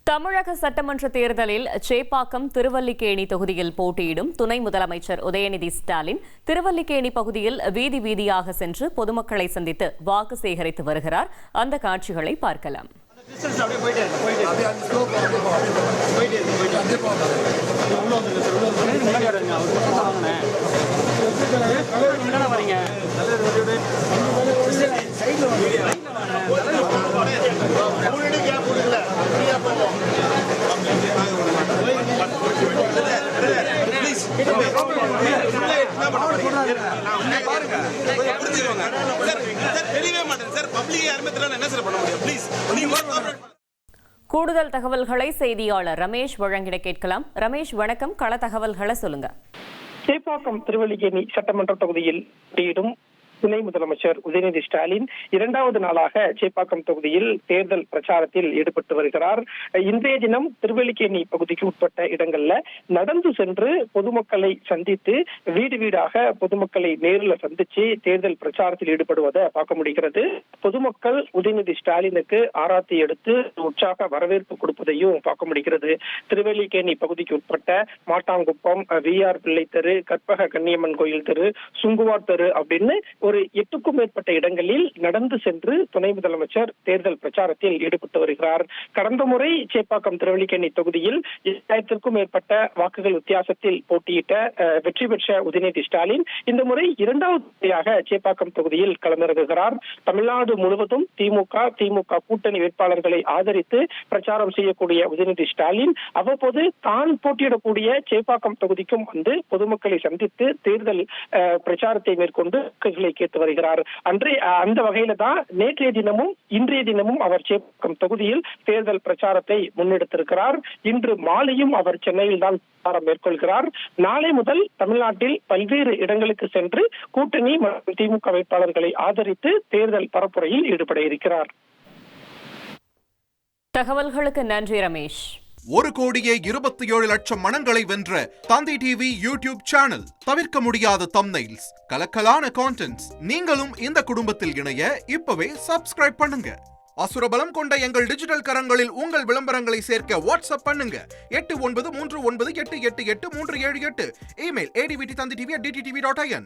தமிழக சட்டமன்ற தேர்தலில் சேப்பாக்கம் திருவல்லிக்கேணி தொகுதியில் போட்டியிடும் துணை முதலமைச்சர் உதயநிதி ஸ்டாலின் திருவல்லிக்கேணி பகுதியில் வீதி வீதியாக சென்று பொதுமக்களை சந்தித்து வாக்கு சேகரித்து வருகிறார். அந்த காட்சிகளை பார்க்கலாம். கூடுதல் தகவல்களை செய்தியாளர் ரமேஷ் வழங்கிட கேட்கலாம். ரமேஷ், வணக்கம். கள தகவல்களை சொல்லுங்க. சேப்பாக்கம் திருவல்லிக்கேணி சட்டமன்ற தொகுதியில் போட்டியிடும் துணை முதலமைச்சர் உதயநிதி ஸ்டாலின் இரண்டாவது நாளாக சேப்பாக்கம் தொகுதியில் தேர்தல் பிரச்சாரத்தில் ஈடுபட்டு வருகிறார். இன்றைய தினம் திருவல்லிக்கேணி பகுதிக்கு உட்பட்ட இடங்கள்ல நடந்து சென்று பொதுமக்களை சந்தித்து வீடு வீடாக பொதுமக்களை நேரில் சந்திச்சு தேர்தல் பிரச்சாரத்தில் ஈடுபடுவதை பார்க்க முடிகிறது. பொதுமக்கள் உதயநிதி ஸ்டாலினுக்கு ஆராத்தி எடுத்து உற்சாக வரவேற்பு கொடுப்பதையும் பார்க்க முடிகிறது. திருவல்லிக்கேணி பகுதிக்கு உட்பட்ட மாட்டாங்குப்பம், VR பிள்ளை தெரு, கற்பக கன்னியம்மன் கோயில் தெரு, சுங்குவார் தெரு அப்படின்னு ஒரு 8க்கும் மேற்பட்ட இடங்களில் நடந்து சென்று துணை முதலமைச்சர் தேர்தல் பிரச்சாரத்தில் ஈடுபட்டு வருகிறார். கடந்த முறை சேப்பாக்கம் திருவல்லிக்கேணி தொகுதியில் 1000க்கும் மேற்பட்ட வாக்குகள் வித்தியாசத்தில் போட்டியிட்ட வெற்றி பெற்ற உதயநிதி ஸ்டாலின் இந்த முறை இரண்டாவது முறையாக சேப்பாக்கம் தொகுதியில் களமிறங்குகிறார். தமிழ்நாடு முழுவதும் திமுக கூட்டணி வேட்பாளர்களை ஆதரித்து பிரச்சாரம் செய்யக்கூடிய உதயநிதி ஸ்டாலின் அவ்வப்போது தான் போட்டியிடக்கூடிய சேப்பாக்கம் தொகுதிக்கும் வந்து பொதுமக்களை சந்தித்து தேர்தல் பிரச்சாரத்தை மேற்கொண்டு வாக்குகளை கேட்டு வருகிறார். அந்த வகையில தான் நேற்றைய தினமும் இன்றைய தினமும் அவர் சேப்பாக்கம் தொகுதியில் தேர்தல் பிரச்சாரத்தை முன்னெடுத்திருக்கிறார். இன்று மாலையும் அவர் சென்னையில் தான் பிரச்சாரம் மேற்கொள்கிறார். நாளை முதல் தமிழ்நாட்டில் பல்வேறு இடங்களுக்கு சென்று கூட்டணி மற்றும் திமுக வேட்பாளர்களை ஆதரித்து தேர்தல் பரப்புரையில் ஈடுபட இருக்கிறார். தகவல்களுக்கு நன்றி ரமேஷ். 1,27,00,000 மனங்களை வென்ற தந்தி டிவி யூடியூப் சேனல். தவிர்க்க முடியாத தம்ப்நெயில்ஸ், கலக்கலான கான்டென்ட்ஸ். நீங்களும் இந்த குடும்பத்தில் இணைய இப்பவே சப்ஸ்கிரைப் பண்ணுங்க. அசுரபலம் கொண்ட எங்கள் டிஜிட்டல் கரங்களில் உங்கள் விளம்பரங்களை சேர்க்க வாட்ஸ்அப் பண்ணுங்க. 8939888378. Email advtthanditv@dttv.in.